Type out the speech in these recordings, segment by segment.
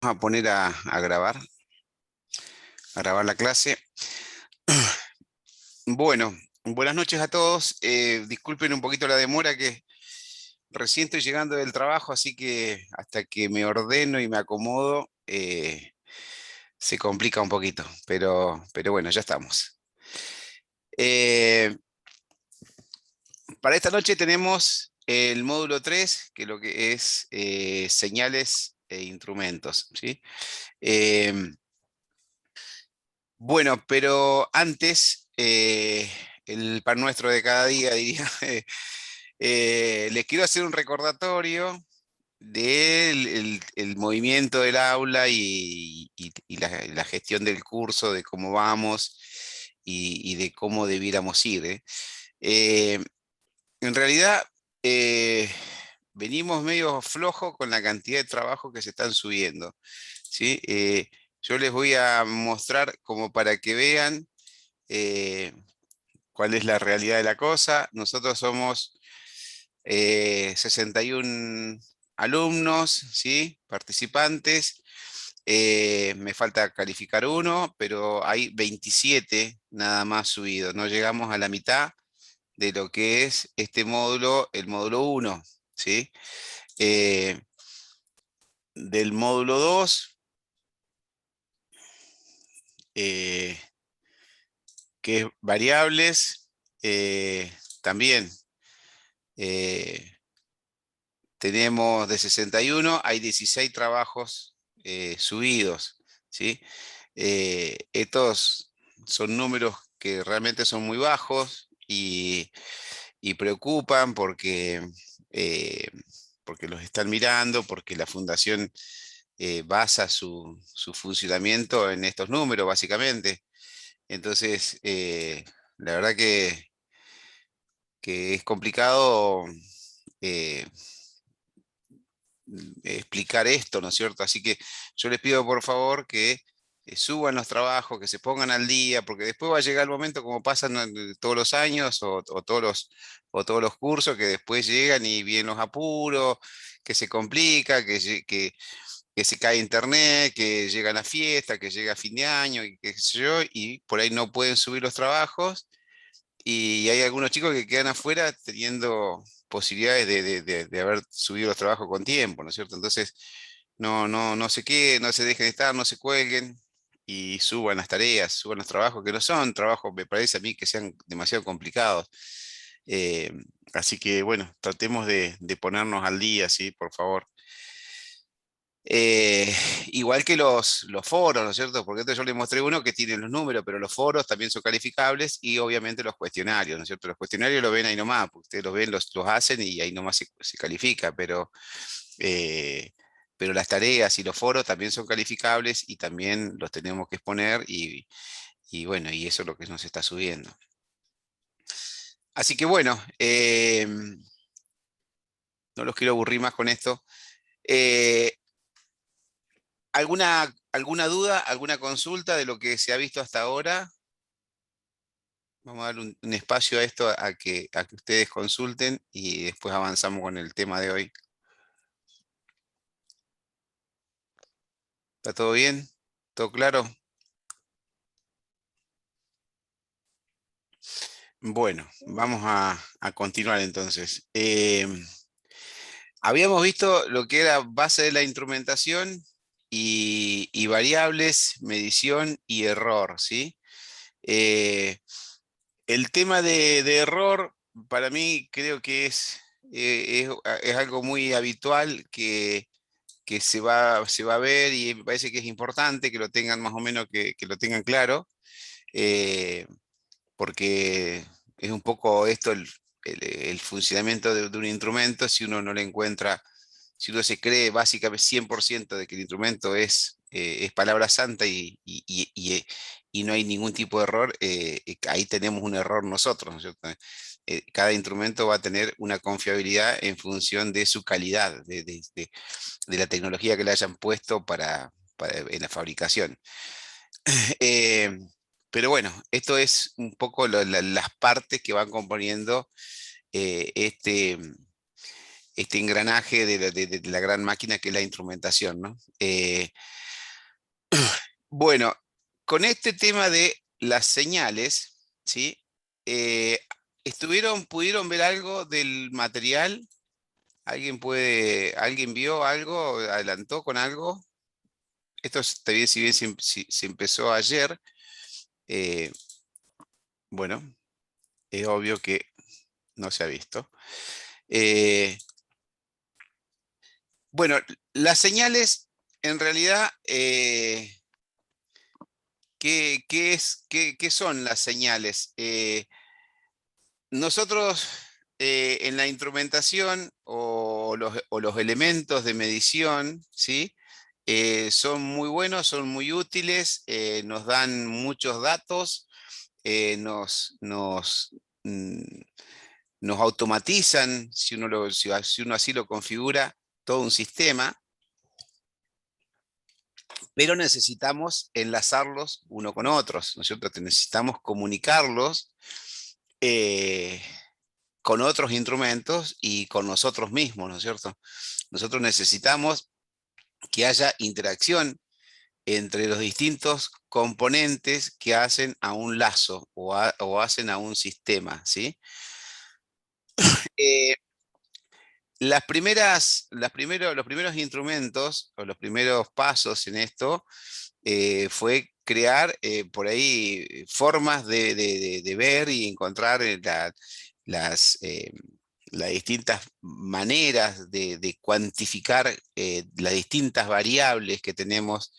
A poner a grabar la clase. Bueno, buenas noches a todos. Disculpen un poquito la demora que recién estoy llegando del trabajo, así que hasta que me ordeno y me acomodo, se complica un poquito, pero bueno, ya estamos. Eh, para esta noche tenemos el módulo 3, que lo que es señales e instrumentos, ¿sí? Eh, Bueno, pero antes, el pan nuestro de cada día, diría, les quiero hacer un recordatorio del el movimiento del aula y la gestión del curso, de cómo vamos y de cómo debiéramos ir, ¿eh? Eh, en realidad, eh, venimos medio flojo con la cantidad de trabajo que se están subiendo, ¿sí? Yo les voy a mostrar como para que vean eh, cuál es la realidad de la cosa. Nosotros somos 61 alumnos, ¿sí? Participantes. Me falta calificar uno, pero hay 27 nada más subidos. No llegamos a la mitad de lo que es este módulo, el módulo uno, ¿sí? Eh, del módulo 2, eh, que es variables, también eh, tenemos de 61, hay 16 trabajos subidos, ¿sí? Estos son números que realmente son muy bajos y preocupan eh, porque los están mirando, porque la fundación basa su funcionamiento en estos números, básicamente. Entonces, la verdad que es complicado eh, explicar esto, ¿no es cierto? Así que yo les pido por favor que suban los trabajos, que se pongan al día, porque después va a llegar el momento como pasan todos los años o todos los cursos, que después llegan y vienen los apuros, que se complica, que se cae internet, que llega la fiesta, que llega fin de año y qué sé yo, y por ahí no pueden subir los trabajos y hay algunos chicos que quedan afuera teniendo posibilidades de haber subido los trabajos con tiempo, ¿no es cierto? Entonces, no se queden, no se dejen estar, no se cuelguen y suban las tareas, suban los trabajos, que no son trabajos, me parece a mí, que sean demasiado complicados. Eh, Así que, bueno, tratemos de ponernos al día, ¿sí? Por favor. Eh, Igual que los foros, ¿no es cierto? Porque yo les mostré uno que tiene los números, pero los foros también son calificables y obviamente los cuestionarios, ¿no es cierto? Los cuestionarios los ven ahí nomás, porque ustedes los ven, los hacen y ahí nomás se califica, eh, pero las tareas y los foros también son calificables y también los tenemos que exponer y bueno, y eso es lo que nos está subiendo. Así que bueno, no los quiero aburrir más con esto. Eh, ¿Alguna duda, alguna consulta de lo que se ha visto hasta ahora? Vamos a darle un espacio a esto a que ustedes consulten y después avanzamos con el tema de hoy. ¿Está todo bien? ¿Todo claro? Bueno, vamos a continuar entonces. Habíamos visto lo que era base de la instrumentación y variables, medición y error, ¿sí? Eh, el tema de error, para mí creo que es algo muy habitual que se va a ver y me parece que es importante que lo tengan más o menos, que lo tengan claro, eh, porque es un poco esto el funcionamiento de un instrumento. Si uno no le encuentra, si uno se cree básicamente 100% de que el instrumento es palabra santa y no hay ningún tipo de error, ahí tenemos un error nosotros, ¿no es cierto? Cada instrumento va a tener una confiabilidad en función de su calidad, de la tecnología que le hayan puesto en la fabricación. Eh, pero bueno, esto es un poco las partes que van componiendo eh, este, este engranaje de la gran máquina que es la instrumentación, ¿no? Bueno, con este tema de las señales, ¿sí? Eh, ¿Pudieron ver algo del material? ¿Alguien vio algo? ¿Adelantó con algo? Esto, si bien se empezó ayer, eh, bueno, es obvio que no se ha visto. Eh, bueno, las señales, en realidad, ¿qué son las señales? Nosotros en la instrumentación o los elementos de medición, ¿sí? Son muy buenos, son muy útiles, nos dan muchos datos, mm, nos automatizan, si uno así lo configura, todo un sistema, pero necesitamos enlazarlos uno con otros, ¿no es cierto? Necesitamos comunicarlos eh, con otros instrumentos y con nosotros mismos, ¿no es cierto? Nosotros necesitamos que haya interacción entre los distintos componentes que hacen a un lazo o hacen a un sistema, ¿sí? Eh, los primeros instrumentos o los primeros pasos en esto fue crear por ahí formas de ver y encontrar las, las distintas maneras de cuantificar las distintas variables que tenemos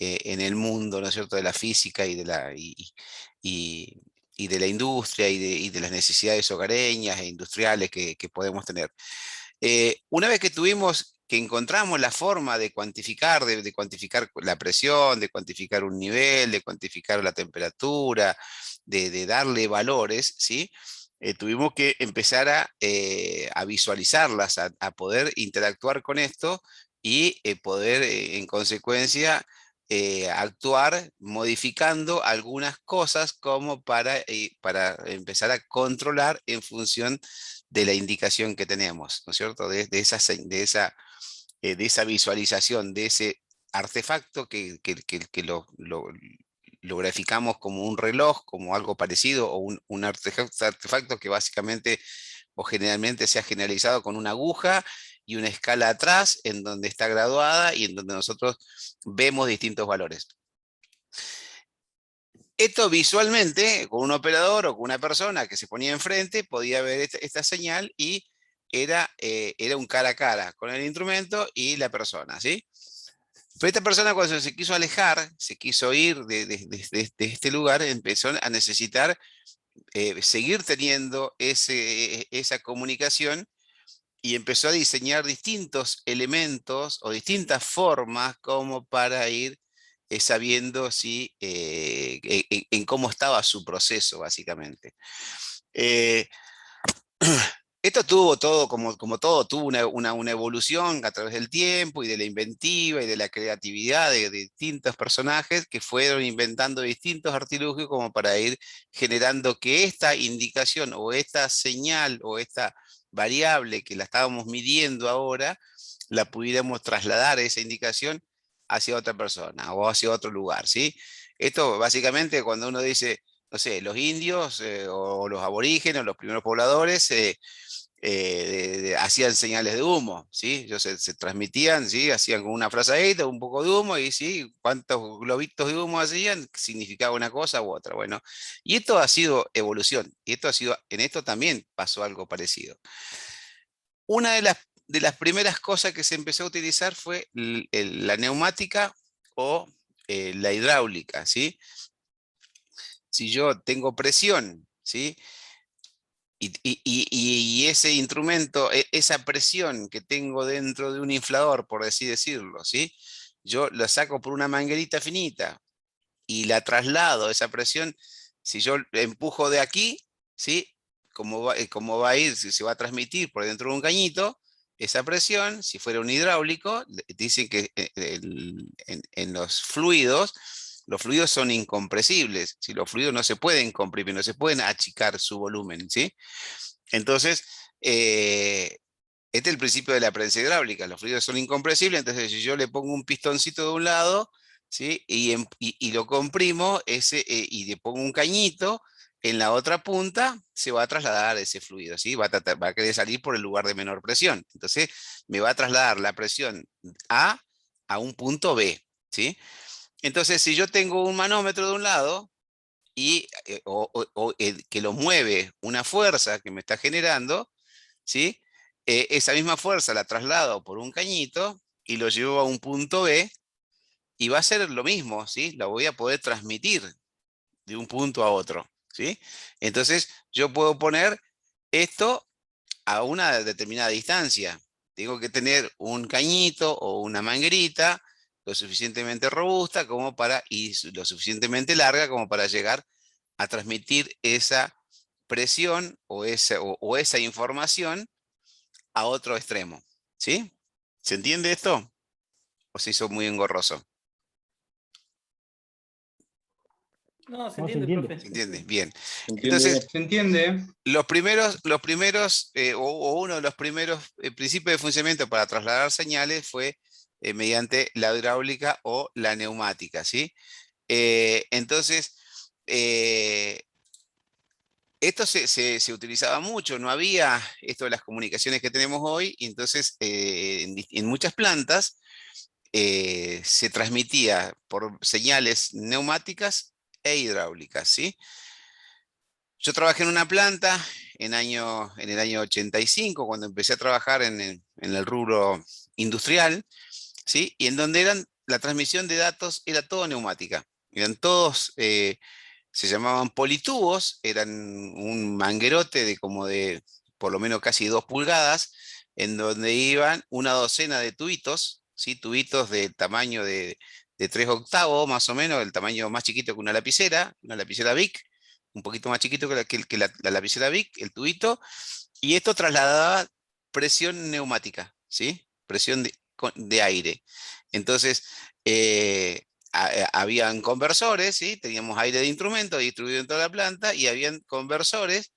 en el mundo, ¿no es cierto?, de la física y- y de la industria y de las necesidades hogareñas e industriales que podemos tener. Una vez que encontramos la forma de cuantificar, de cuantificar la presión, de cuantificar un nivel, de cuantificar la temperatura, de darle valores, ¿sí? Tuvimos que empezar a visualizarlas, a poder interactuar con esto y poder, en consecuencia, actuar modificando algunas cosas como para empezar a controlar en función de la indicación que tenemos, ¿no es cierto? De esa visualización, de ese artefacto que lo graficamos como un reloj, como algo parecido, o un artefacto que básicamente o generalmente se ha generalizado con una aguja y una escala atrás en donde está graduada y en donde nosotros vemos distintos valores. Esto visualmente, con un operador o con una persona que se ponía enfrente, podía ver esta señal y era un cara a cara con el instrumento y la persona, ¿sí? Pero esta persona cuando se quiso alejar, se quiso ir de este lugar, empezó a necesitar seguir teniendo esa comunicación y empezó a diseñar distintos elementos o distintas formas como para ir sabiendo si, en cómo estaba su proceso, básicamente. Eh, Esto tuvo todo, como todo, tuvo una evolución a través del tiempo y de la inventiva y de la creatividad de distintos personajes que fueron inventando distintos artilugios como para ir generando que esta indicación o esta señal o esta variable que la estábamos midiendo ahora, la pudiéramos trasladar esa indicación hacia otra persona o hacia otro lugar, ¿sí? Esto básicamente cuando uno dice, no sé, los indios o los aborígenes, los primeros pobladores, hacían señales de humo, ¿sí? Ellos se transmitían, ¿sí? Hacían con una frazadita, un poco de humo, y sí, cuántos globitos de humo hacían, significaba una cosa u otra. Bueno, y esto ha sido evolución, y en esto también pasó algo parecido. Una de las primeras cosas que se empezó a utilizar fue la neumática o la hidráulica, ¿sí? Si yo tengo presión, ¿sí? Y ese instrumento, esa presión que tengo dentro de un inflador, por así decirlo, ¿sí? Yo la saco por una manguerita finita y la traslado, esa presión, si yo empujo de aquí, ¿sí? Cómo va a ir, si se va a transmitir por dentro de un cañito, esa presión, si fuera un hidráulico, dicen que en los fluidos son incompresibles, si los fluidos no se pueden comprimir, no se pueden achicar su volumen, ¿sí? Entonces, Este es el principio de la prensa hidráulica. Los fluidos son incompresibles, entonces si yo le pongo un pistoncito de un lado, ¿sí? Y lo comprimo y le pongo un cañito, en la otra punta se va a trasladar ese fluido, ¿sí? Va a querer salir por el lugar de menor presión. Entonces me va a trasladar la presión A a un punto B, ¿sí? Entonces si yo tengo un manómetro de un lado, que lo mueve una fuerza que me está generando, ¿sí? Esa misma fuerza la traslado por un cañito y lo llevo a un punto B y va a ser lo mismo, ¿sí? La voy a poder transmitir de un punto a otro, ¿sí? Entonces yo puedo poner esto a una determinada distancia. Tengo que tener un cañito o una manguerita lo suficientemente robusta como y lo suficientemente larga como para llegar a transmitir esa presión o esa información a otro extremo. ¿Sí? ¿Se entiende esto? ¿O se hizo muy engorroso? No, se No se entiende, entiende. profe. ¿Se entiende? Bien. ¿Se entiende? Entonces, ¿Se entiende? o uno de los primeros principios de funcionamiento para trasladar señales fue mediante la hidráulica o la neumática, ¿sí? Entonces, esto se utilizaba mucho, no había esto de las comunicaciones que tenemos hoy, y entonces en muchas plantas se transmitía por señales neumáticas e hidráulicas, ¿sí? Yo trabajé en una planta en el año 85, cuando empecé a trabajar en el rubro industrial, ¿sí? Y en donde la transmisión de datos era todo neumática. Eran todos, se llamaban politubos, eran un manguerote de como de por lo menos casi 2 pulgadas, en donde iban una docena de tubitos, ¿sí? Tubitos del tamaño de 3 octavos, más o menos, el tamaño más chiquito que una lapicera Bic, un poquito más chiquito que la lapicera Bic, el tubito, y esto trasladaba presión neumática, ¿sí? Presión de aire. Entonces, habían conversores, ¿sí? Teníamos aire de instrumento distribuido en toda la planta y habían conversores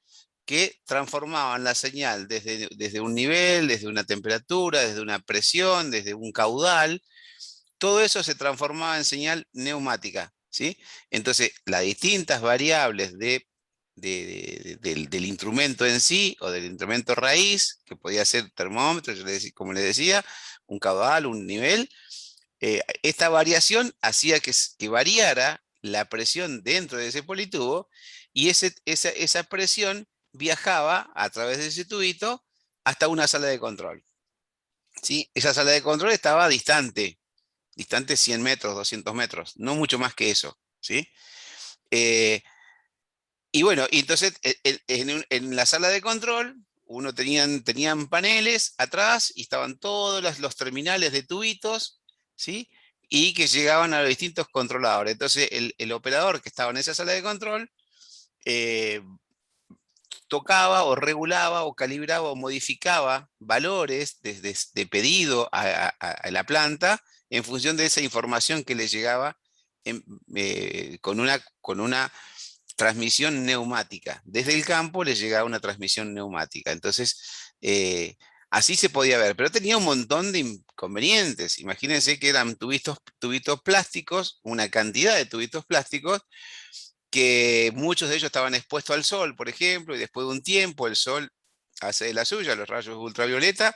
que transformaban la señal desde un nivel, desde una temperatura, desde una presión, desde un caudal. Todo eso se transformaba en señal neumática, ¿sí? Entonces, las distintas variables del instrumento en sí o del instrumento raíz, que podía ser termómetro, como le decía, un caudal, un nivel, esta variación hacía que variara la presión dentro de ese politubo y esa presión viajaba a través de ese tubito hasta una sala de control, ¿sí? Esa sala de control estaba distante 100 metros, 200 metros, no mucho más que eso, ¿sí? Eh, y bueno, y entonces en la sala de control tenían paneles atrás y estaban todos los terminales de tubitos, ¿sí? Y que llegaban a los distintos controladores. Entonces el operador que estaba en esa sala de control eh, tocaba o regulaba o calibraba o modificaba valores de pedido a la planta en función de esa información que le llegaba con una transmisión neumática. Desde el campo le llegaba una transmisión neumática. Entonces, así se podía ver, pero tenía un montón de inconvenientes. Imagínense que eran tubitos plásticos, una cantidad de tubitos plásticos, que muchos de ellos estaban expuestos al sol, por ejemplo, y después de un tiempo el sol hace de la suya, los rayos ultravioleta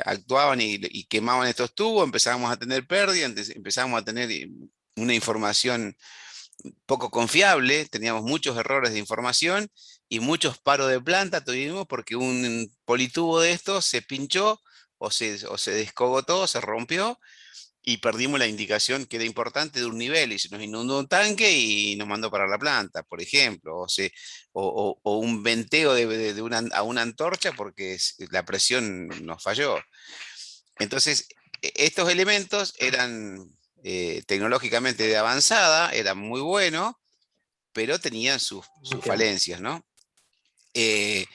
actuaban y quemaban estos tubos, empezábamos a tener pérdida, empezábamos a tener una información poco confiable, teníamos muchos errores de información y muchos paros de planta tuvimos porque un politubo de estos se pinchó o se descogotó, se rompió y perdimos la indicación que era importante de un nivel y se nos inundó un tanque y nos mandó para la planta, por ejemplo, o un venteo a una antorcha porque la presión nos falló. Entonces, estos elementos eran tecnológicamente de avanzada, eran muy buenos, pero tenían sus Ok. falencias, ¿no? Eh,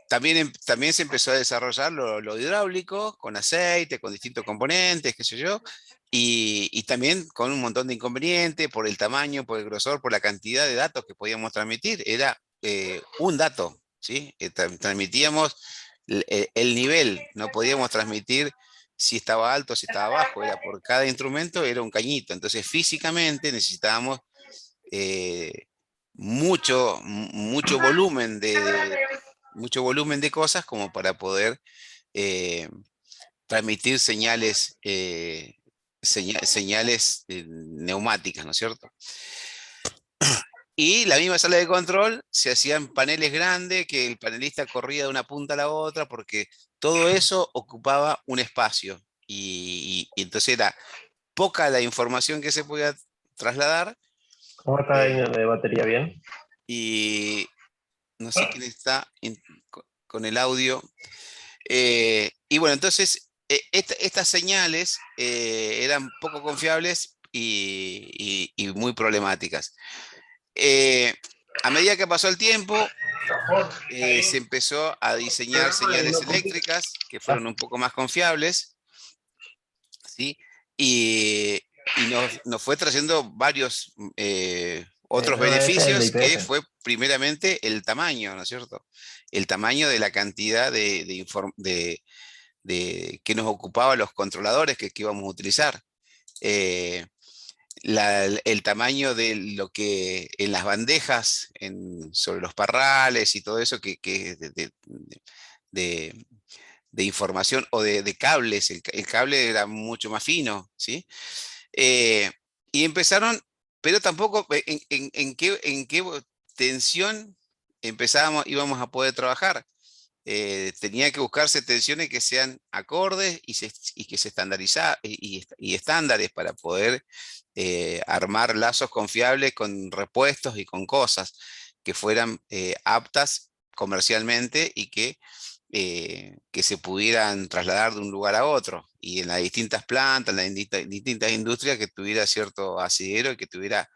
también se empezó a desarrollar lo hidráulico, con aceite, con distintos componentes, qué sé yo, y también con un montón de inconvenientes por el tamaño, por el grosor, por la cantidad de datos que podíamos transmitir. Era un dato, ¿sí? Transmitíamos el nivel, no podíamos transmitir si estaba alto o si estaba bajo, era por cada instrumento era un cañito, entonces físicamente necesitábamos mucho volumen mucho volumen de cosas como para poder eh, transmitir señales neumáticas, ¿no es cierto? Y la misma sala de control se hacían paneles grandes que el panelista corría de una punta a la otra porque todo eso ocupaba un espacio y entonces era poca la información que se podía trasladar ¿Cómo está ahí eh, de batería? ¿Bien? y no sé quién está con el audio. Y bueno, entonces estas señales eran poco confiables y muy problemáticas. Eh, a medida que pasó el tiempo, se empezó a diseñar señales eléctricas que fueron un poco más confiables, ¿sí? Y, nos fue trayendo varios otros No, ese es el de beneficios que IPF. fue primeramente el tamaño, ¿no es cierto? El tamaño de la cantidad que nos ocupaba los controladores que íbamos a utilizar. Eh, el tamaño de lo que en las bandejas, sobre los parrales y todo eso que de- de información o de cables, el cable era mucho más fino, ¿sí? Eh, y empezaron, pero tampoco en qué tensión íbamos a poder trabajar. Tenía que buscarse tensiones que sean acordes y que se estandarizaran y estándares para poder armar lazos confiables con repuestos y con cosas que fueran aptas comercialmente y que se pudieran trasladar de un lugar a otro. Y en las distintas plantas, en las distintas industrias, que tuviera cierto asidero y que tuviera,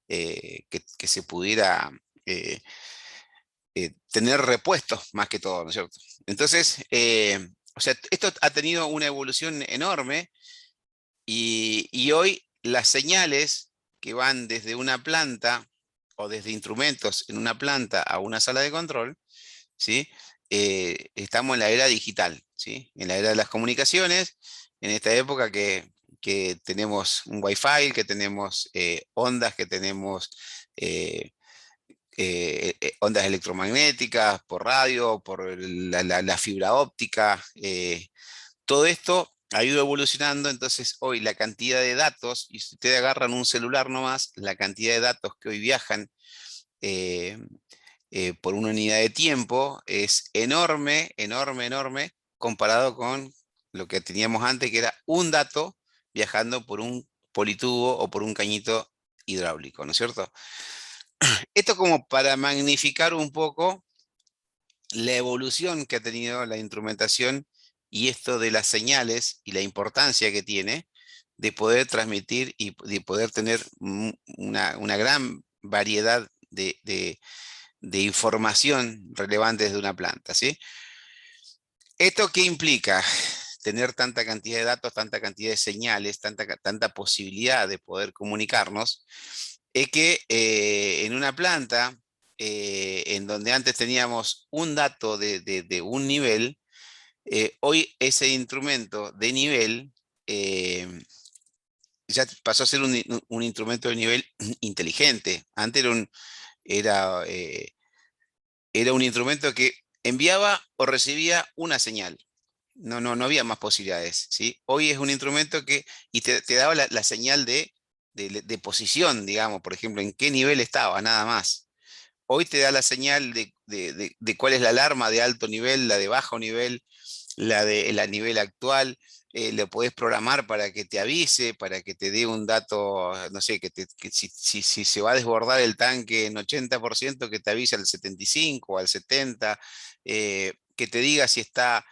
que se pudiera eh, tener repuestos más que todo, ¿no es cierto? Entonces, o sea, esto ha tenido una evolución enorme y hoy las señales que van desde una planta o desde instrumentos en una planta a una sala de control, ¿sí? Estamos en la era digital, ¿sí? En la era de las comunicaciones, en esta época que tenemos un Wi-Fi, que tenemos ondas, que tenemos eh, ondas electromagnéticas por radio, por la fibra óptica, todo esto ha ido evolucionando, entonces hoy la cantidad de datos, y si ustedes agarran un celular nomás, la cantidad de datos que hoy viajan eh, por una unidad de tiempo es enorme, enorme, enorme, comparado con lo que teníamos antes, que era un dato viajando por un politubo o por un cañito hidráulico, ¿no es cierto? Esto como para magnificar un poco la evolución que ha tenido la instrumentación y esto de las señales y la importancia que tiene de poder transmitir y de poder tener una gran variedad de información relevante de una planta, ¿sí? ¿Esto qué implica? Tener tanta cantidad de datos, tanta cantidad de señales, tanta posibilidad de poder comunicarnos, es que en una planta, en donde antes teníamos un dato de un nivel, hoy ese instrumento de nivel ya pasó a ser un instrumento de nivel inteligente. Antes era, eh, era un instrumento que enviaba o recibía una señal. No había más posibilidades, ¿sí? Hoy es un instrumento y te daba la señal de posición, digamos, por ejemplo, en qué nivel estaba, nada más. Hoy te da la señal de cuál es la alarma de alto nivel, la de bajo nivel, la nivel actual. Lo podés programar para que te avise, para que te dé un dato, no sé, que si se va a desbordar el tanque en 80%, que te avise al 75 o al 70, que te diga si está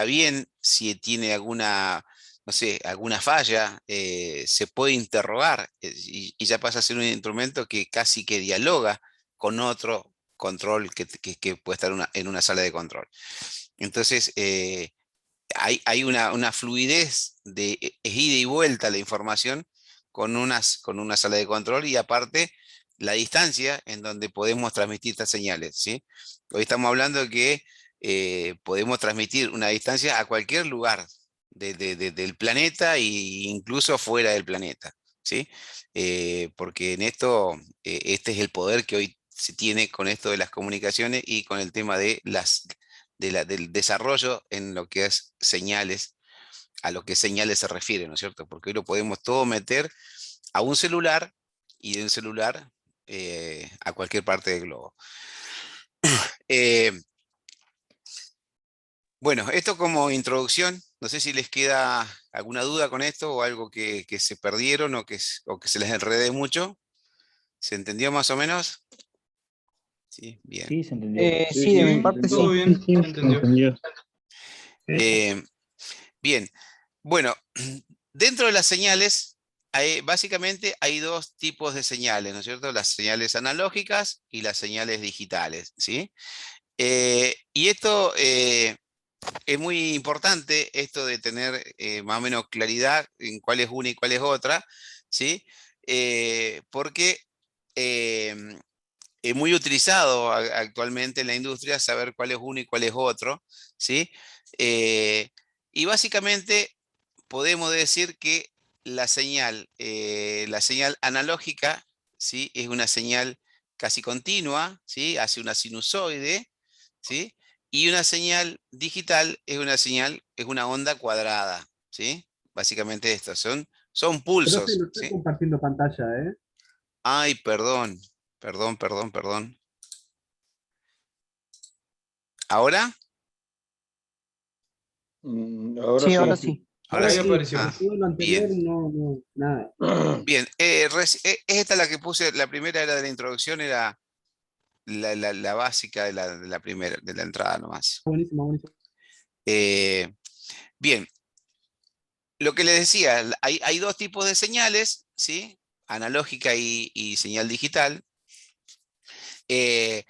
bien, si tiene alguna, no sé, alguna falla, se puede interrogar y ya pasa a ser un instrumento que casi que dialoga con otro control que puede estar en una sala de control. Entonces, hay una fluidez es ida y vuelta la información con una sala de control y aparte la distancia en donde podemos transmitir estas señales, ¿sí? Hoy estamos hablando de que podemos transmitir una distancia a cualquier lugar del planeta e incluso fuera del planeta, ¿sí? Porque en esto, este es el poder que hoy se tiene con esto de las comunicaciones y con el tema de del desarrollo en lo que es señales, a lo que señales se refiere, ¿no es cierto? Porque hoy lo podemos todo meter a un celular y de un celular a cualquier parte del globo. Eh, bueno, esto como introducción, no sé si les queda alguna duda con esto o algo que se perdieron o que se les enrede mucho. ¿Se entendió más o menos? Sí, bien. Sí, se entendió. Sí, de mi parte Todo sí. bien, se entendió. Eh, bien, bueno, dentro de las señales, básicamente hay dos tipos de señales, ¿no es cierto? Las señales analógicas y las señales digitales, ¿sí? Y esto es muy importante, esto de tener más o menos claridad en cuál es una y cuál es otra, ¿sí? Porque es muy utilizado actualmente en la industria saber cuál es uno y cuál es otro, ¿sí? Eh, y básicamente podemos decir que la señal analógica, ¿sí? Es una señal casi continua, ¿sí? Hace una sinusoide, ¿sí? Y una señal digital es una señal, es una onda cuadrada, ¿sí? Básicamente esto, son Profe, pulsos, no estoy ¿sí? compartiendo pantalla, ¿eh? Ay, perdón. ¿Ahora? Ahora Sí, sí. ahora sí. Ahora Ahí sí. apareció. Ah, Todo lo anterior, bien. no, no, nada. Bien, esta la que puse, la primera era de la introducción, era la básica de la primera, de la entrada nomás. Buenísimo, buenísimo. Eh, bien, lo que les decía, hay dos tipos de señales, ¿sí? Analógica y señal digital. Eh,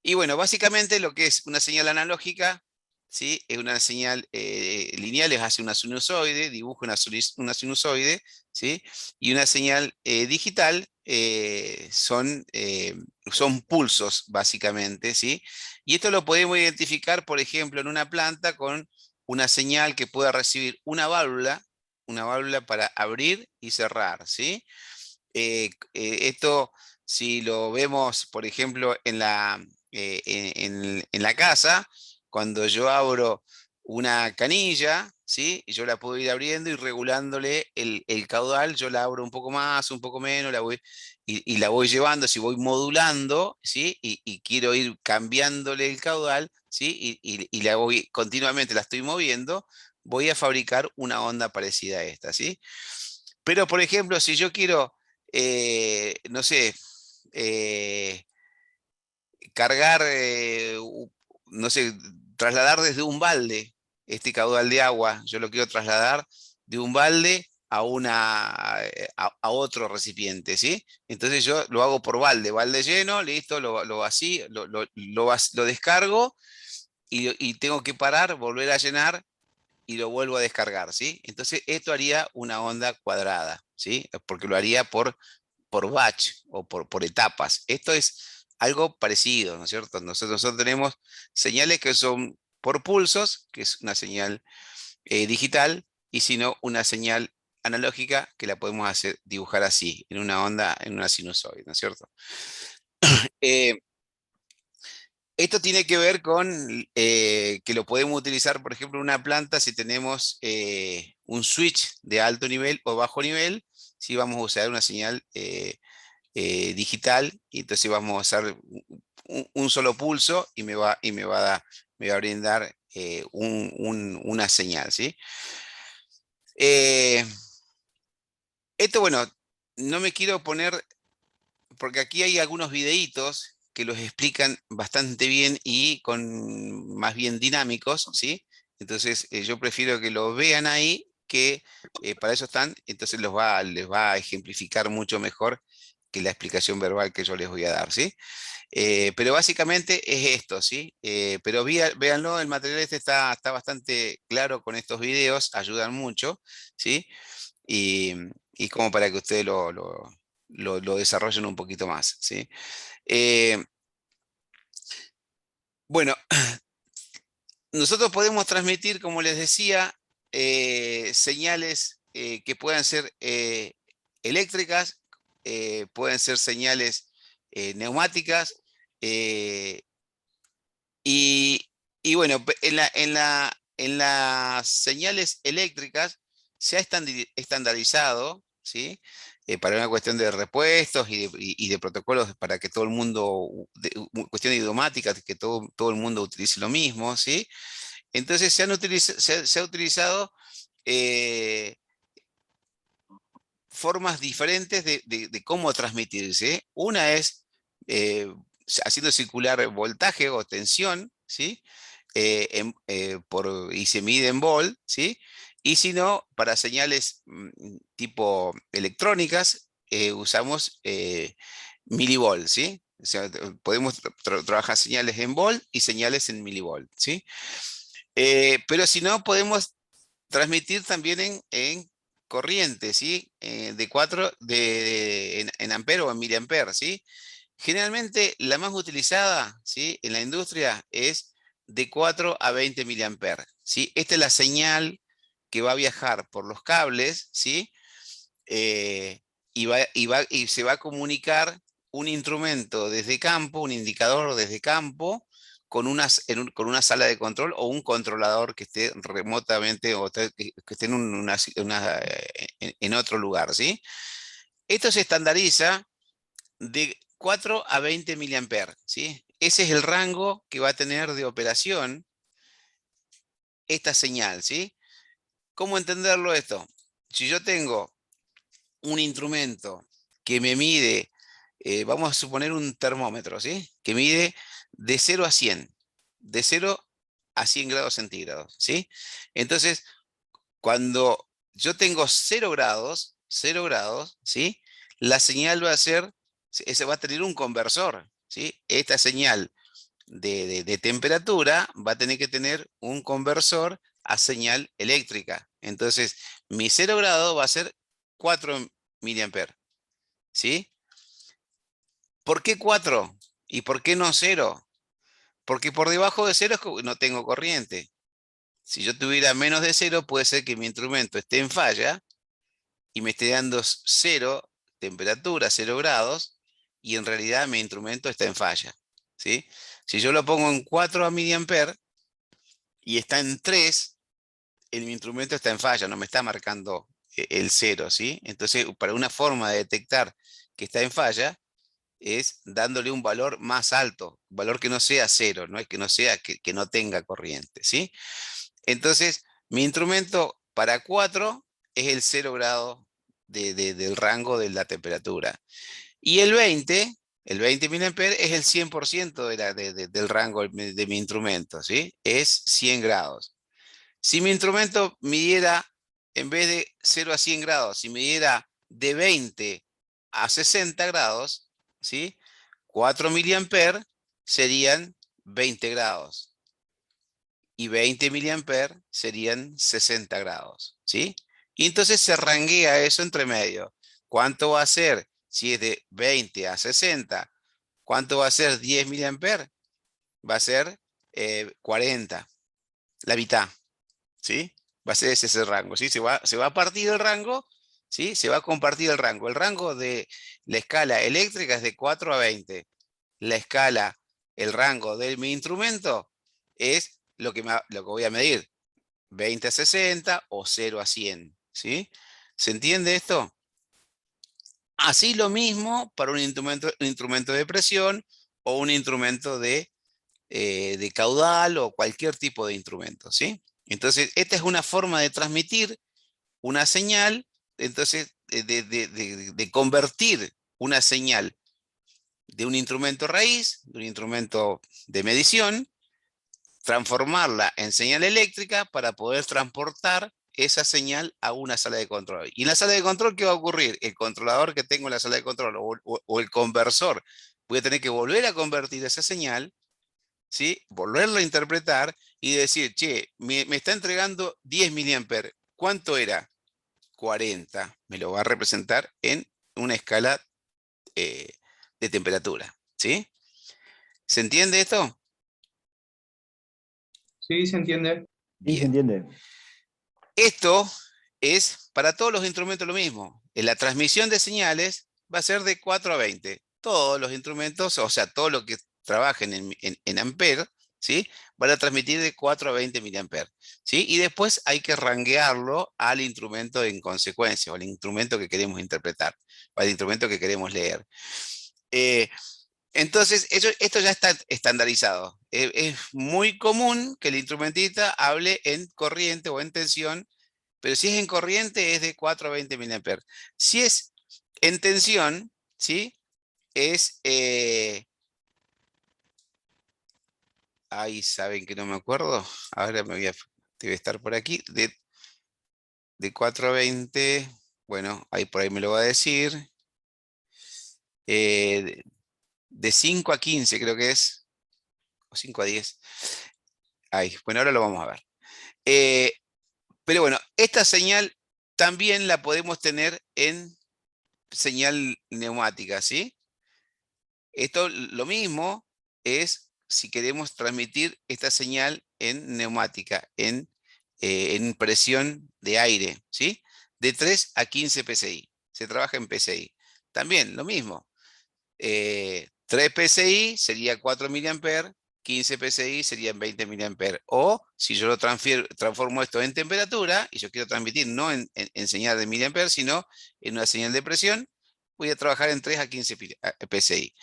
y bueno, básicamente lo que es una señal analógica, ¿sí? Es una señal lineal, es hace una sinusoide, dibuja una sinusoide, ¿sí? Y una señal digital son pulsos, básicamente, ¿sí? Y esto lo podemos identificar, por ejemplo, en una planta con una señal que pueda recibir una válvula para abrir y cerrar, ¿sí? Esto, si lo vemos, por ejemplo, en la casa, cuando yo abro una canilla, ¿sí? Y yo la puedo ir abriendo y regulándole el caudal, yo la abro un poco más, un poco menos, y la voy llevando, si voy modulando, ¿sí? Y quiero ir cambiándole el caudal, ¿sí? Y la voy continuamente, la estoy moviendo, voy a fabricar una onda parecida a esta, ¿sí? Pero, por ejemplo, si yo quiero, no sé, eh, cargar, no sé, trasladar desde un balde este caudal de agua, yo lo quiero trasladar de un balde a otro recipiente, ¿sí? Entonces yo lo hago por balde lleno, listo, lo vacío, lo descargo y tengo que parar, volver a llenar y lo vuelvo a descargar, ¿sí? Entonces esto haría una onda cuadrada, ¿sí? Porque lo haría por batch o por etapas. Esto es algo parecido, ¿no es cierto? Nosotros tenemos señales que son por pulsos, que es una señal digital, y si no, una señal analógica que la podemos hacer, dibujar así, en una onda, en una sinusoide, ¿no es cierto? Eh, Esto tiene que ver con que lo podemos utilizar, por ejemplo, en una planta si tenemos un switch de alto nivel o bajo nivel, si vamos a usar una señal digital, y entonces vamos a usar un solo pulso y me va a brindar una señal, ¿sí? Eh, Esto, bueno, no me quiero poner, porque aquí hay algunos videitos que los explican bastante bien y con más bien dinámicos, ¿sí? Entonces yo prefiero que lo vean ahí, que para eso están, entonces les va a ejemplificar mucho mejor que la explicación verbal que yo les voy a dar, ¿sí? Pero básicamente es esto, ¿sí? Pero véanlo, el material este está bastante claro con estos videos, ayudan mucho, ¿sí? Y, y como para que ustedes lo desarrollen un poquito más, ¿sí? Bueno, nosotros podemos transmitir, como les decía, señales que puedan ser eléctricas, pueden ser señales neumáticas, eh, y bueno, en las señales eléctricas se ha estandarizado, ¿sí? Para una cuestión de repuestos y de protocolos para que todo el mundo, cuestión idiomática, que todo el mundo utilice lo mismo, ¿sí? Entonces se ha utilizado eh, formas diferentes de cómo transmitirse. Una es haciendo circular voltaje o tensión, ¿sí? Y se mide en volt, ¿sí? Y si no, para señales tipo electrónicas, usamos milivolt, ¿sí? O sea, podemos trabajar señales en volt y señales en milivolt, ¿sí? Pero si no, podemos transmitir también en corriente, ¿sí? De 4 en ampere o en miliampere, ¿sí? Generalmente la más utilizada, ¿sí? En la industria es de 4 a 20 miliamperes, ¿sí? Esta es la señal que va a viajar por los cables, ¿sí? Eh, y se va a comunicar un instrumento desde campo, un indicador desde campo, con una sala de control o un controlador que esté remotamente o que esté en, en otro lugar, ¿sí? Esto se estandariza de 4 a 20 miliamperes, ¿sí? Ese es el rango que va a tener de operación esta señal, ¿sí? ¿Cómo entenderlo esto? Si yo tengo un instrumento que me mide, vamos a suponer un termómetro, ¿sí? Que mide de 0 a 100, de 0 a 100 grados centígrados, ¿sí? Entonces, cuando yo tengo 0 grados, ¿sí? La señal va a ser, ese va a tener un conversor, ¿sí? Esta señal de temperatura va a tener que tener un conversor a señal eléctrica. Entonces, mi 0 grado va a ser 4 miliamperes, ¿sí? ¿Por qué 4? ¿Y por qué no 0? Porque por debajo de 0 no tengo corriente. Si yo tuviera menos de 0, puede ser que mi instrumento esté en falla y me esté dando 0 temperatura, 0 grados, y en realidad mi instrumento está en falla, ¿sí? Si yo lo pongo en 4 miliamperes y está en 3, mi instrumento está en falla, no me está marcando el 0, ¿sí? Entonces, para una forma de detectar que está en falla, es dándole un valor más alto, un valor que no sea 0, no es que no sea que no tenga corriente, ¿sí? Entonces, mi instrumento para 4 es el 0 grado del rango de la temperatura. Y el 20 miliamperes es el 100% del rango de mi instrumento, ¿sí? Es 100 grados. Si mi instrumento midiera, en vez de 0 a 100 grados, si midiera de 20 a 60 grados, ¿sí? 4 miliamperes serían 20 grados. Y 20 miliamperes serían 60 grados, ¿sí? Y entonces se ranguea eso entre medio. ¿Cuánto va a ser si es de 20 a 60? ¿Cuánto va a ser 10 miliamperes? Va a ser 40, la mitad, ¿sí? Va a ser ese rango, ¿sí? Se va a partir el rango, ¿sí? Se va a compartir el rango. El rango de la escala eléctrica es de 4 a 20. La escala, el rango de mi instrumento es lo que voy a medir. 20 a 60 o 0 a 100, ¿sí? ¿Se entiende esto? Así lo mismo para un instrumento de presión o un instrumento de caudal o cualquier tipo de instrumento, ¿sí? Entonces, esta es una forma de transmitir una señal, entonces, de convertir una señal de un instrumento raíz, de un instrumento de medición, transformarla en señal eléctrica para poder transportar esa señal a una sala de control. Y en la sala de control, ¿qué va a ocurrir? El controlador que tengo en la sala de control o el conversor, voy a tener que volver a convertir esa señal, ¿sí? Volverla a interpretar y decir, che, me está entregando 10 miliamperes. ¿Cuánto era? 40. Me lo va a representar en una escala de temperatura, ¿sí? ¿Se entiende esto? Sí, se entiende. Sí, se Bien. entiende. Esto es para todos los instrumentos lo mismo. En la transmisión de señales va a ser de 4 a 20. Todos los instrumentos, o sea, todo lo que trabajen en ampere, ¿sí? Van a transmitir de 4 a 20 miliamperes, ¿sí? Y después hay que ranguearlo al instrumento en consecuencia, o al instrumento que queremos interpretar, o al instrumento que queremos leer. Eh, entonces, esto ya está estandarizado. Es muy común que el instrumentista hable en corriente o en tensión, pero si es en corriente es de 4 a 20 miliamperes. Si es en tensión, ¿sí? Es, ahí saben que no me acuerdo, ahora debe estar por aquí, de 4 a 20, bueno, ahí por ahí me lo va a decir, de 5 a 15 creo que es, o 5 a 10. Ahí, bueno, ahora lo vamos a ver. Eh, pero bueno, esta señal también la podemos tener en señal neumática, ¿sí? Esto lo mismo es si queremos transmitir esta señal en neumática, en presión de aire, ¿sí? De 3 a 15 PSI. Se trabaja en PSI. También lo mismo. 3 PSI sería 4 miliamperes, 15 PSI serían 20 miliamperes. O si yo lo transformo esto en temperatura y yo quiero transmitir no en señal de miliamperes, sino en una señal de presión, voy a trabajar en 3 a 15 PSI.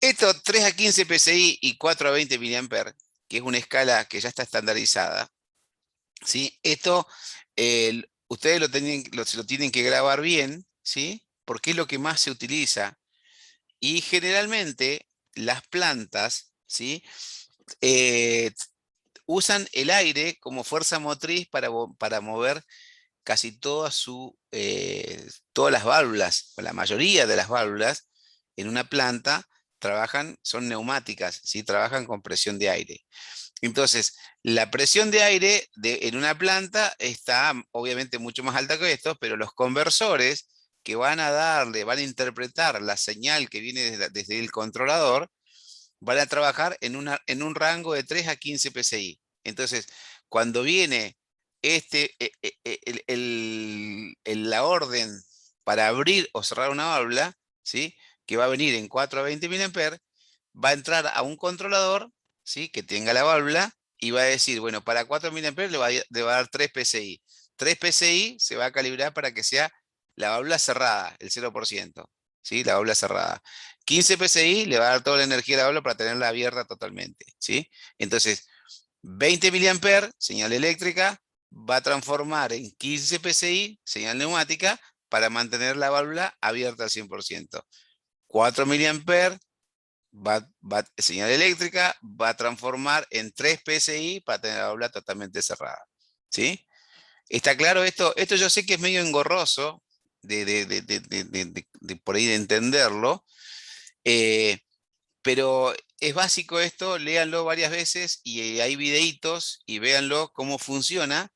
Esto 3 a 15 PSI y 4 a 20 miliamperes, que es una escala que ya está estandarizada, ¿sí? Esto ustedes se lo tienen que grabar bien, ¿sí? Porque es lo que más se utiliza. Y generalmente las plantas, ¿sí? Eh, usan el aire como fuerza motriz para mover casi todas las válvulas, o la mayoría de las válvulas en una planta son neumáticas, ¿sí? Trabajan con presión de aire. Entonces, la presión de aire en una planta está obviamente mucho más alta que esto, pero los conversores que van a interpretar la señal que viene desde el controlador, van a trabajar en un rango de 3 a 15 PSI. Entonces, cuando viene la orden para abrir o cerrar una válvula, ¿sí? Que va a venir en 4 a 20 miliamperes, va a entrar a un controlador, ¿sí? Que tenga la válvula y va a decir, bueno, para 4 miliamperes le va a dar 3 PSI. 3 PSI se va a calibrar para que sea la válvula cerrada, el 0%, ¿sí? La válvula cerrada. 15 PSI le va a dar toda la energía de la válvula para tenerla abierta totalmente, ¿sí? Entonces, 20 miliamperes, señal eléctrica, va a transformar en 15 PSI, señal neumática, para mantener la válvula abierta al 100%. 4 miliamperes, señal eléctrica, va a transformar en 3 PSI para tener la válvula totalmente cerrada, ¿sí? ¿Está claro esto? Esto yo sé que es medio engorroso de por ahí de entenderlo, eh, pero es básico esto, léanlo varias veces y hay videitos y véanlo cómo funciona,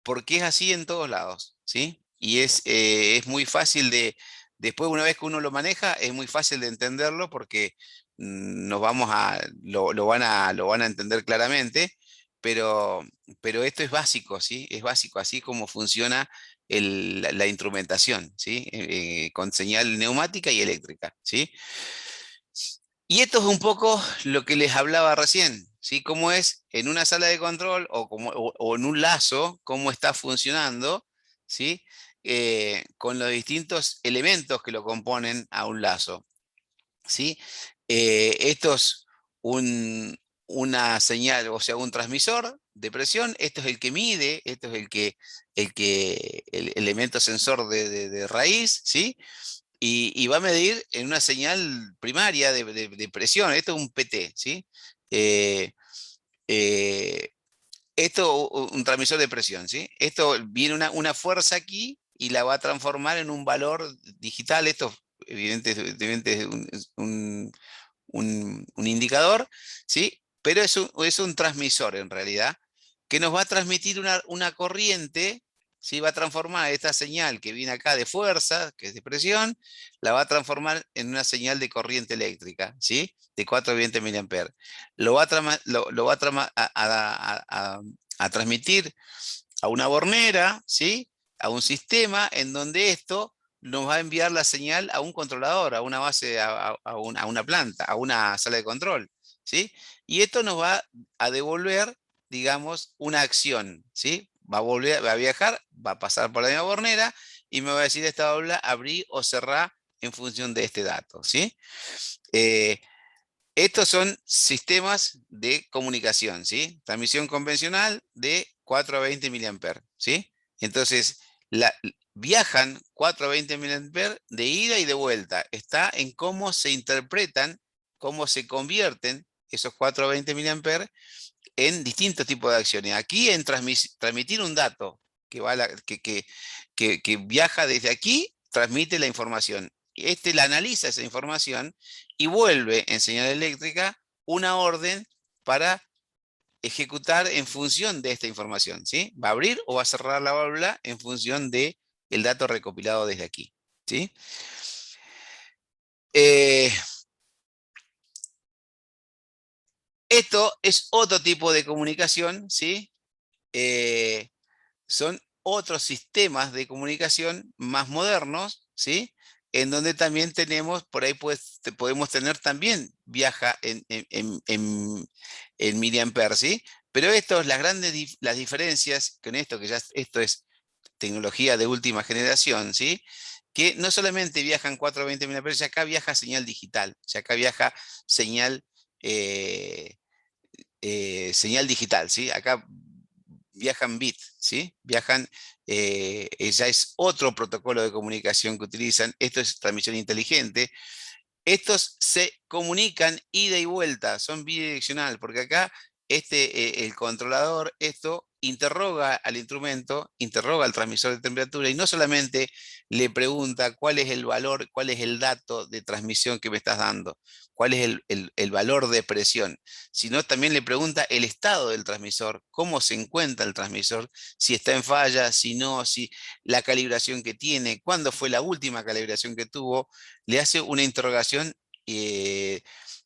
porque es así en todos lados, ¿sí? Y es muy fácil después una vez que uno lo maneja, es muy fácil de entenderlo porque lo van a entender claramente, pero, pero esto es básico, ¿sí? Es básico, así como funciona la instrumentación, ¿sí? Con señal neumática y eléctrica, ¿sí? Y esto es un poco lo que les hablaba recién, ¿sí? Cómo es en una sala de control o en un lazo, cómo está funcionando, ¿sí? Con los distintos elementos que lo componen a un lazo, ¿sí? Esto es una señal, o sea, un transmisor de presión. Esto es el que mide, esto es el elemento sensor de raíz, ¿sí? Y va a medir en una señal primaria de presión. Esto es un PT, ¿sí? Eh, eh, un transmisor de presión, ¿sí? Esto viene una fuerza aquí y la va a transformar en un valor digital. Esto evidentemente es un indicador, ¿sí? Pero es un transmisor en realidad, que nos va a transmitir una corriente, ¿sí? Va a transformar esta señal que viene acá de fuerza, que es de presión, la va a transformar en una señal de corriente eléctrica, ¿sí? De 420 mA. Lo va a, lo va a, a transmitir a una bornera, ¿sí? A un sistema en donde esto nos va a enviar la señal a un controlador, a una base, a una planta, a una sala de control, ¿sí? Y esto nos va a devolver, digamos, una acción, ¿sí? Va a volver, va a viajar, va a pasar por la misma bornera y me va a decir esta bola abrí o cerrá en función de este dato, ¿sí? Estos son sistemas de comunicación, ¿sí? Transmisión convencional de 4 a 20 mA, ¿sí? Entonces, viajan 4 a 20 mA de ida y de vuelta. Está en cómo se interpretan, cómo se convierten esos 4 a 20 mA en distintos tipos de acciones. Aquí en transmitir un dato que, va que viaja desde aquí, transmite la información. Este la analiza esa información y vuelve en señal eléctrica una orden para ejecutar en función de esta información, ¿sí? Va a abrir o va a cerrar la válvula en función de el dato recopilado desde aquí, ¿sí? Esto es otro tipo de comunicación, ¿sí? Son otros sistemas de comunicación más modernos, ¿sí? En donde también tenemos, por ahí pues, podemos tener también viaja en miliamperes, ¿sí? Pero estos, las grandes las diferencias con esto, que ya esto es tecnología de última generación, ¿sí? Que no solamente viajan 420 miliamperes, ya acá viaja señal digital, ya acá viaja señal, señal digital, ¿sí? Acá viajan bit, ¿sí? Viajan, ya es otro protocolo de comunicación que utilizan. Esto es transmisión inteligente. Estos se comunican ida y vuelta, son bidireccional, porque acá el controlador, esto interroga al instrumento, interroga al transmisor de temperatura y no solamente le pregunta cuál es el valor, cuál es el dato de transmisión que me estás dando, cuál es el valor de presión, sino también le pregunta el estado del transmisor, cómo se encuentra el transmisor, si está en falla, si no, si la calibración que tiene, cuándo fue la última calibración que tuvo, le hace una interrogación eh,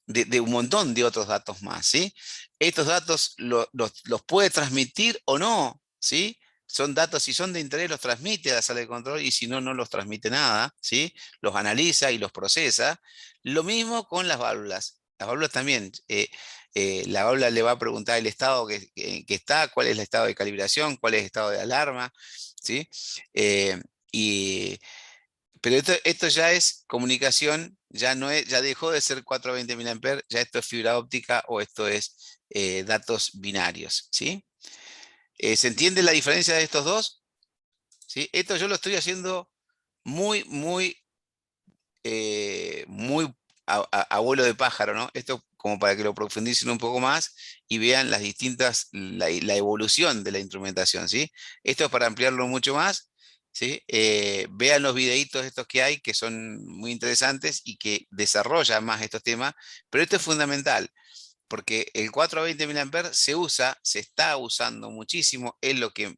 de un montón de otros datos más, ¿sí? Estos datos los puede transmitir o no, ¿sí? Son datos, si son de interés, los transmite a la sala de control y si no, no los transmite nada, ¿sí? Los analiza y los procesa. Lo mismo con las válvulas. Las válvulas también. La válvula le va a preguntar el estado que está, cuál es el estado de calibración, cuál es el estado de alarma, ¿sí? Y pero esto ya es comunicación, ya no es, ya dejó de ser 420 mA, ya esto es fibra óptica o esto es datos binarios, ¿sí? ¿Se entiende la diferencia de estos dos? ¿Sí? Esto yo lo estoy haciendo muy, muy, muy a vuelo de pájaro, ¿no? Esto como para que lo profundicen un poco más y vean las distintas, la evolución de la instrumentación, ¿sí? Esto es para ampliarlo mucho más, ¿sí? Vean los videitos estos que hay, que son muy interesantes y que desarrollan más estos temas, pero esto es fundamental, porque el 420 mA se usa, se está usando muchísimo, es lo que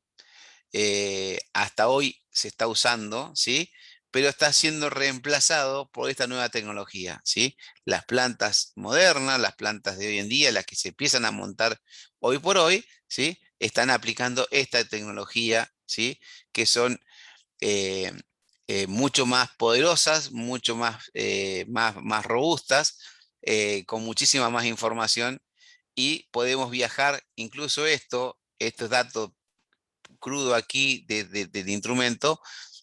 hasta hoy se está usando, ¿sí? Pero está siendo reemplazado por esta nueva tecnología, ¿sí? Las plantas modernas, las plantas de hoy en día, las que se empiezan a montar hoy por hoy, ¿sí? Están aplicando esta tecnología, ¿sí? Que son eh, mucho más poderosas, mucho más, más robustas, con muchísima más información y podemos viajar, incluso estos datos crudo aquí del instrumento,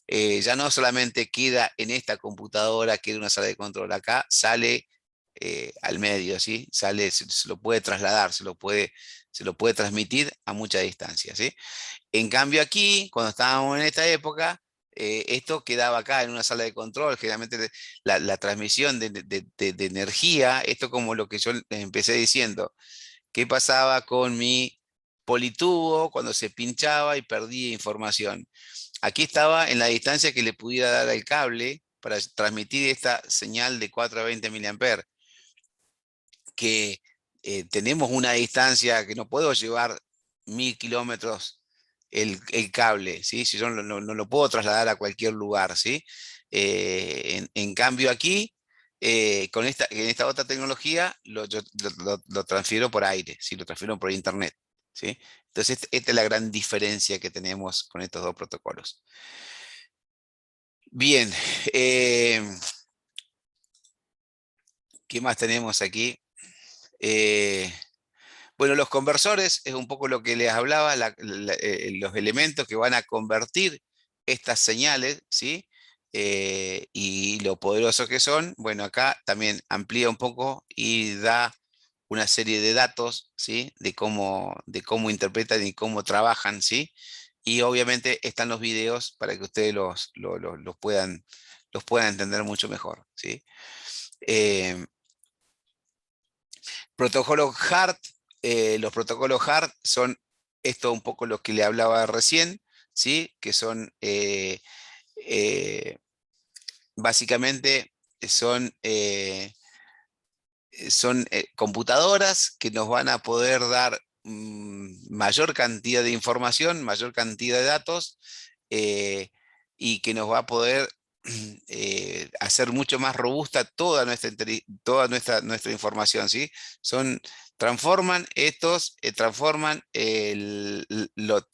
ya no solamente queda en esta computadora, queda en una sala de control, acá sale al medio, ¿sí? Sale, se lo puede trasladar, se lo puede transmitir a mucha distancia, ¿sí? En cambio aquí, cuando estábamos en esta época, esto quedaba acá en una sala de control, generalmente la transmisión de energía, esto como lo que yo les empecé diciendo, ¿qué pasaba con mi politubo cuando se pinchaba y perdía información? Aquí estaba en la distancia que le pudiera dar al cable para transmitir esta señal de 4 a 20 mA, que tenemos una distancia que no puedo llevar 1000 kilómetros el cable, ¿sí? Si yo no lo puedo trasladar a cualquier lugar, ¿sí? En cambio aquí, en esta otra tecnología, lo transfiero por aire, ¿sí? Lo transfiero por internet, ¿sí? Entonces, esta es la gran diferencia que tenemos con estos dos protocolos. Bien, ¿qué más tenemos aquí? Bueno, los conversores es un poco lo que les hablaba, los elementos que van a convertir estas señales, ¿sí? Y lo poderosos que son. Bueno, acá también amplía un poco y da una serie de datos, ¿sí? De cómo interpretan y cómo trabajan, ¿sí? Y obviamente están los videos para que ustedes los puedan entender mucho mejor, ¿sí? Eh, Protocolo HART, los protocolos HART son esto un poco lo que le hablaba recién, ¿sí? Que son eh, básicamente son computadoras que nos van a poder dar mayor cantidad de información, mayor cantidad de datos, eh, y que nos va a poder hacer mucho más robusta toda nuestra información, ¿sí? Transforman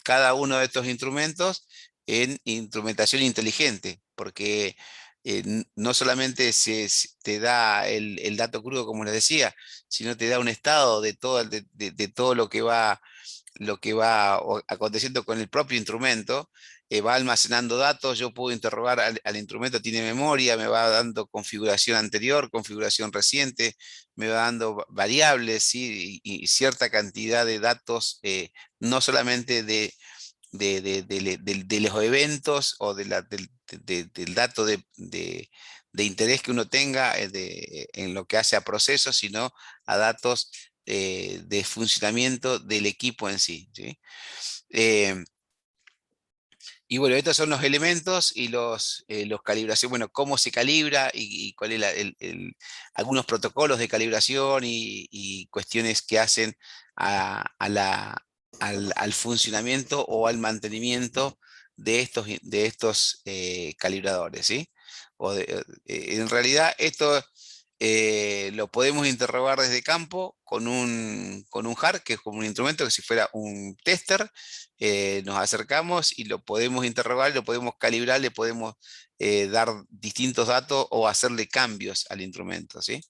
cada uno de estos instrumentos en instrumentación inteligente, porque no solamente te da el dato crudo, como les decía, sino te da un estado de todo lo que va aconteciendo con el propio instrumento. Va almacenando datos, yo puedo interrogar al instrumento, tiene memoria, me va dando configuración anterior, configuración reciente, me va dando variables, ¿sí? Y cierta cantidad de datos, no solamente de los eventos o del dato de interés que uno tenga en lo que hace a procesos, sino a datos de funcionamiento del equipo en sí, ¿sí? Eh, y bueno, estos son los elementos y los calibración, bueno, cómo se calibra y cuál es algunos protocolos de calibración y cuestiones que hacen al funcionamiento o al mantenimiento de estos calibradores, ¿sí? En realidad, esto lo podemos interrogar desde campo con un HART, que es como un instrumento que si fuera un tester. Nos acercamos y lo podemos interrogar, lo podemos calibrar, le podemos dar distintos datos o hacerle cambios al instrumento, ¿sí?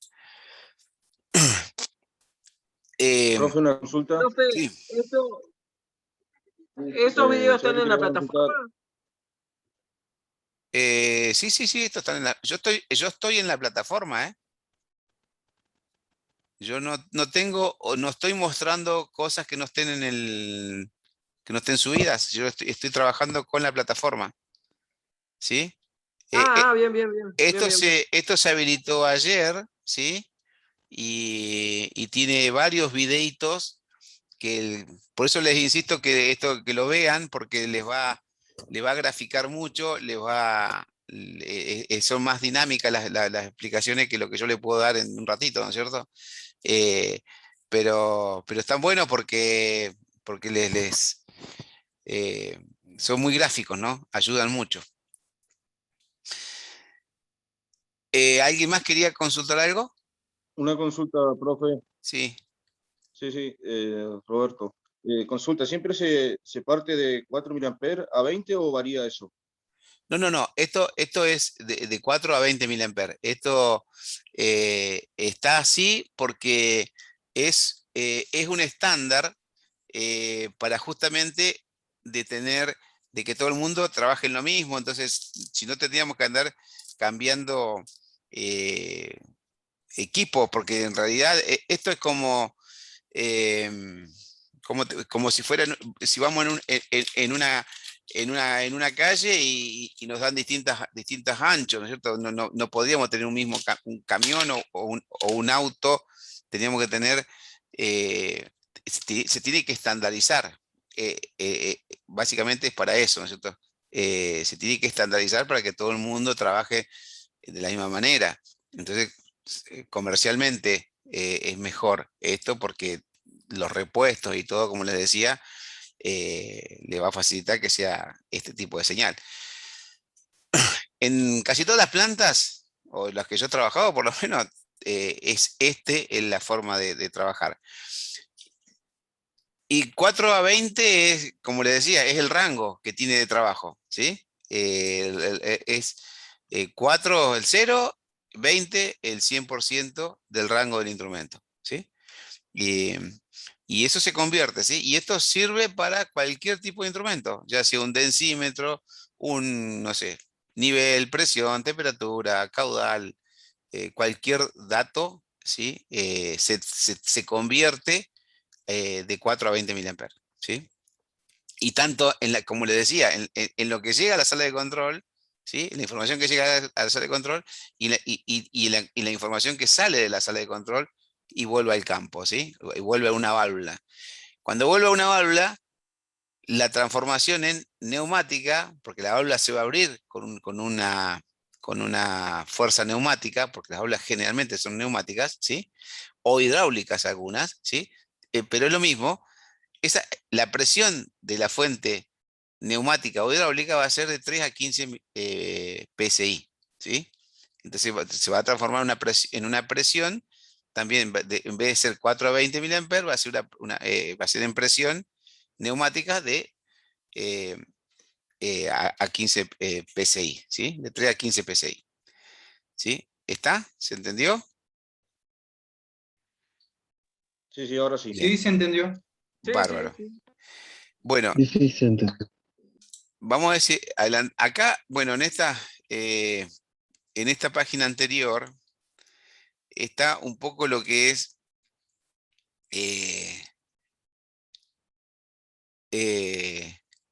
Profe, una consulta. Profe, Sí, ¿estos videos Yo están le en la quería consultar. plataforma? sí, esto está yo estoy en la plataforma, ¿eh? Yo no tengo, o no estoy mostrando cosas que no estén que no estén subidas. Yo estoy trabajando con la plataforma, ¿sí? Eh, eh, Bien, bien, bien, bien, bien, bien. esto se habilitó ayer, ¿sí? Y tiene varios videitos por eso les insisto que lo vean, porque les va a graficar mucho, son más dinámicas las explicaciones que lo que yo le puedo dar en un ratito, ¿no es cierto? Eh, pero están buenos porque eh, son muy gráficos, ¿no? Ayudan mucho. ¿Alguien más quería consultar algo? Una consulta, profe. Sí. Sí, sí, Roberto. Consulta, ¿siempre se parte de 4 miliamperes a 20 o varía eso? No. Esto es de 4 a 20 miliamperes. Esto está así porque es un estándar para justamente de que todo el mundo trabaje en lo mismo. Entonces, si no tendríamos que andar cambiando eh, equipo, porque en realidad esto es como si si vamos en una calle y nos dan distintas anchos, ¿no es cierto? No podríamos tener un camión o un auto, teníamos que tener, se tiene que estandarizar. Básicamente es para eso, ¿no es cierto? Se tiene que estandarizar para que todo el mundo trabaje de la misma manera. Entonces, comercialmente es mejor esto porque los repuestos y todo, como les decía, le va a facilitar que sea este tipo de señal. En casi todas las plantas, o las que yo he trabajado por lo menos, es la forma de trabajar. Y 4 a 20 es, como le decía, es el rango que tiene de trabajo, ¿sí? Es 4 el 0, 20 el 100% del rango del instrumento, ¿sí? Y, y eso se convierte, ¿sí? Y esto sirve para cualquier tipo de instrumento, ya sea un densímetro, un, no sé, nivel, presión, temperatura, caudal, cualquier dato, ¿sí? Se convierte de 4 a 20 miliamperes, ¿sí? Y tanto, como le decía, en lo que llega a la sala de control, ¿sí? La información que llega a la sala de control y la información que sale de la sala de control y vuelve al campo, ¿sí? Y vuelve a una válvula. Cuando vuelve a una válvula, la transformación en neumática, porque la válvula se va a abrir con una fuerza neumática, porque las válvulas generalmente son neumáticas, ¿sí? O hidráulicas algunas, ¿sí? Pero es lo mismo. La presión de la fuente neumática o hidráulica va a ser de 3 a 15 PSI, ¿sí? Entonces se va a transformar en una presión, también en vez de ser 4 a 20 miliamperes, va a ser, va a ser en presión neumática de eh, a 15 PSI, ¿sí? De 3 a 15 PSI, ¿sí? ¿Está? ¿Se entendió? Sí, sí, ahora sí. Bien, Sí, se entendió. Sí, sí, bárbaro. sí. Bueno, Sí, sí, se entendió. vamos a decir, acá, bueno, en esta página anterior está un poco lo que es eh,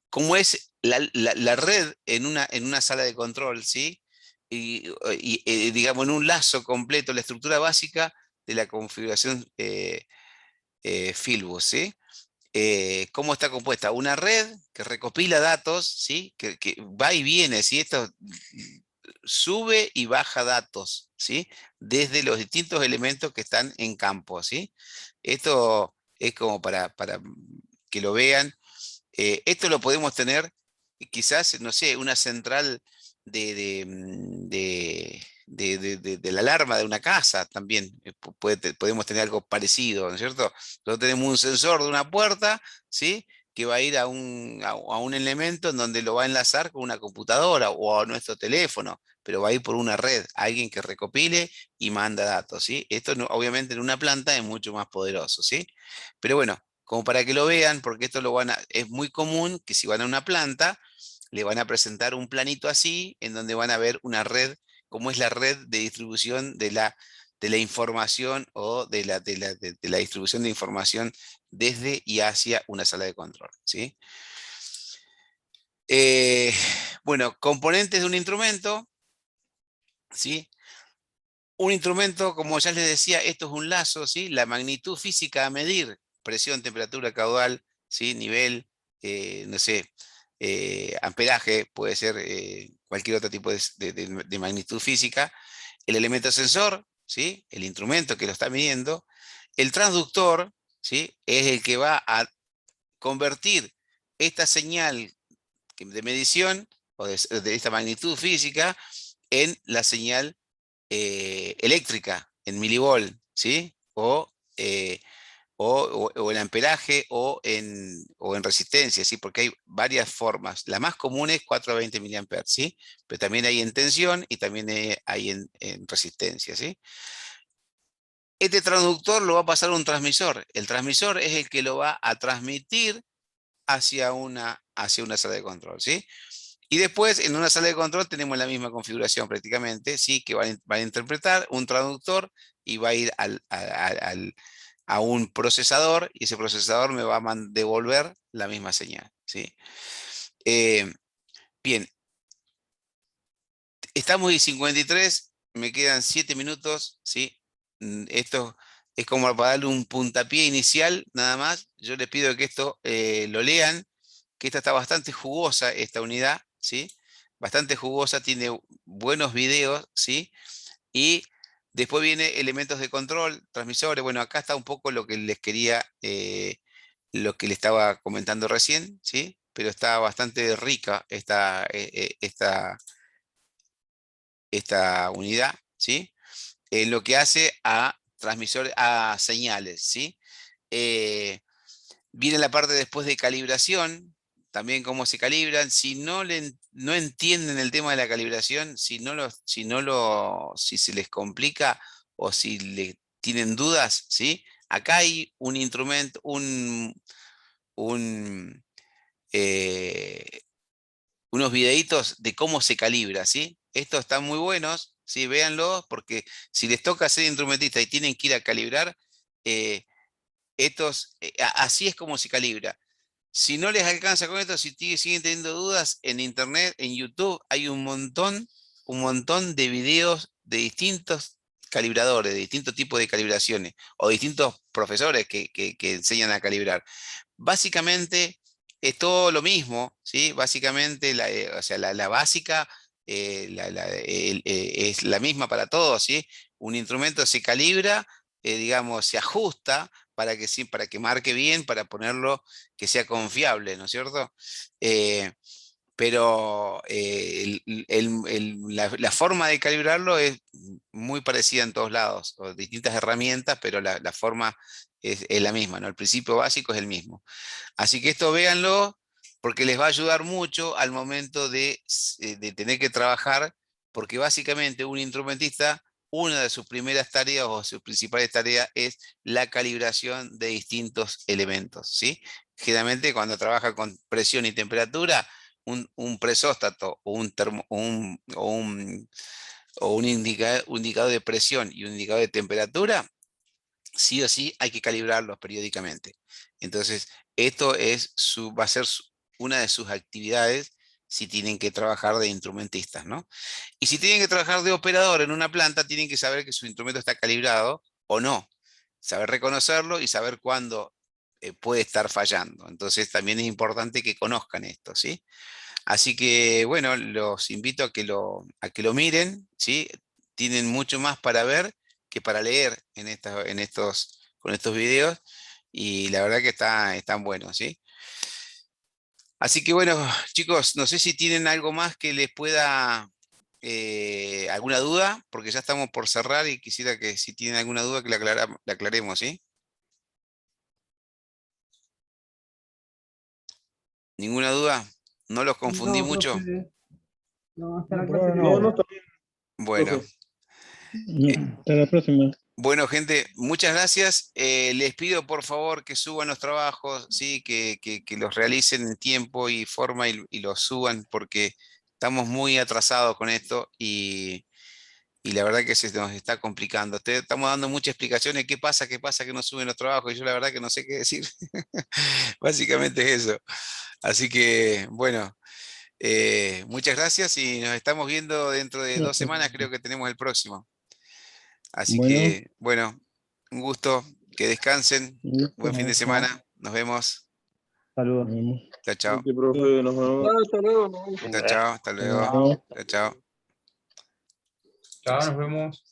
cómo es la red en una sala de control, ¿sí? Digamos, en un lazo completo, la estructura básica de la configuración Filbus, ¿sí? ¿Cómo está compuesta? Una red que recopila datos, ¿sí? Que va y viene, ¿sí? Esto sube y baja datos, ¿sí? Desde los distintos elementos que están en campo, ¿sí? Esto es como para que lo vean. Esto lo podemos tener quizás, no sé, una central de la alarma de una casa también. Podemos tener algo parecido, ¿no es cierto? Nosotros tenemos un sensor de una puerta, ¿sí? Que va a ir a un elemento en donde lo va a enlazar con una computadora o a nuestro teléfono, pero va a ir por una red, alguien que recopile y manda datos, ¿sí? Esto obviamente en una planta es mucho más poderoso, ¿sí? Pero bueno, como para que lo vean, porque esto es muy común que si van a una planta, le van a presentar un planito así, en donde van a ver una red, como es la red de distribución de la información o de la distribución de información desde y hacia una sala de control, ¿sí? Bueno, componentes de un instrumento, ¿sí? Un instrumento, como ya les decía, esto es un lazo, ¿sí? La magnitud física a medir, presión, temperatura, caudal, ¿sí? Nivel, no sé, amperaje, puede ser cualquier otro tipo de magnitud física. El elemento sensor, ¿sí? El instrumento que lo está midiendo. El transductor, ¿sí? Es el que va a convertir esta señal de medición o de esta magnitud física en la señal eléctrica en milivolt, ¿sí? O en amperaje o en resistencia, ¿sí? Porque hay varias formas. La más común es 4 a 20 miliamperes, ¿sí? Pero también hay en tensión y también hay en resistencia, ¿sí? Este transductor lo va a pasar a un transmisor. El transmisor es el que lo va a transmitir hacia una sala de control, ¿sí? Y después, en una sala de control tenemos la misma configuración prácticamente, ¿sí? Que va a interpretar un traductor y va a ir a un procesador y ese procesador me va a devolver la misma señal, ¿sí? Eh, bien, estamos en 53, me quedan 7 minutos, ¿sí? Esto es como para darle un puntapié inicial, nada más. Yo les pido que esto lo lean, que esta está bastante jugosa, esta unidad, ¿sí? Bastante jugosa, tiene buenos videos, ¿sí? Y después viene elementos de control, transmisores. Bueno, acá está un poco lo que les quería lo que le estaba comentando recién, ¿sí? Pero está bastante rica esta unidad, ¿sí? En lo que hace a transmisores, a señales, ¿sí? Viene la parte después de calibración, también cómo se calibran. Si no entienden el tema de la calibración, si se les complica o si tienen dudas, ¿sí? Acá hay un instrumento, un, eh, unos videitos de cómo se calibra, ¿sí? Estos están muy buenos, ¿sí? Véanlos, porque si les toca ser instrumentista y tienen que ir a calibrar, así es como se calibra. Si no les alcanza con esto, si siguen teniendo dudas, en internet, en YouTube, hay un montón de videos de distintos calibradores, de distintos tipos de calibraciones, o distintos profesores que enseñan a calibrar. Básicamente es todo lo mismo, ¿sí? Básicamente, o sea, la básica es la misma para todos, ¿sí? Un instrumento se calibra, digamos, se ajusta para que marque bien, para ponerlo que sea confiable, ¿no es cierto? Pero la forma de calibrarlo es muy parecida en todos lados, o distintas herramientas, pero la forma es la misma, ¿no? El principio básico es el mismo. Así que esto véanlo porque les va a ayudar mucho al momento de tener que trabajar, porque básicamente un instrumentista, una de sus primeras tareas o sus principales tareas es la calibración de distintos elementos, ¿sí? Generalmente cuando trabaja con presión y temperatura, un presóstato o un indicador de presión y un indicador de temperatura, sí o sí hay que calibrarlos periódicamente. Entonces, va a ser una de sus actividades si tienen que trabajar de instrumentistas, ¿no? Y si tienen que trabajar de operador en una planta, tienen que saber que su instrumento está calibrado o no. Saber reconocerlo y saber cuándo puede estar fallando. Entonces, también es importante que conozcan esto, ¿sí? Así que, bueno, los invito a que lo miren, ¿sí? Tienen mucho más para ver que para leer con estos videos, y la verdad que están buenos, ¿sí? Así que, bueno, chicos, no sé si tienen algo más que les pueda, alguna duda, porque ya estamos por cerrar y quisiera que si tienen alguna duda que la aclaremos, ¿sí? ¿Ninguna duda? ¿No los confundí No, mucho? profe. No, hasta la No, clase que No, viene. no, está bien, Bueno. profe. Hasta la próxima. Bueno, gente, muchas gracias. Les pido por favor que suban los trabajos, ¿sí? Que los realicen en tiempo y forma y los suban porque estamos muy atrasados con esto y la verdad que se nos está complicando. Estamos dando muchas explicaciones. Qué pasa que no suben los trabajos? Y yo la verdad que no sé qué decir. Básicamente es eso. Así que, bueno, muchas gracias y nos estamos viendo dentro de 2 semanas. Creo que tenemos el próximo. Así Bueno, que, bueno, un gusto, que descansen, buen fin de semana, nos vemos, Saludos. nos vemos. chao, chao, Ok, profe, nos vemos. Hasta luego. chao, chao, hasta luego, Chao. chao, chao. Chao, nos vemos.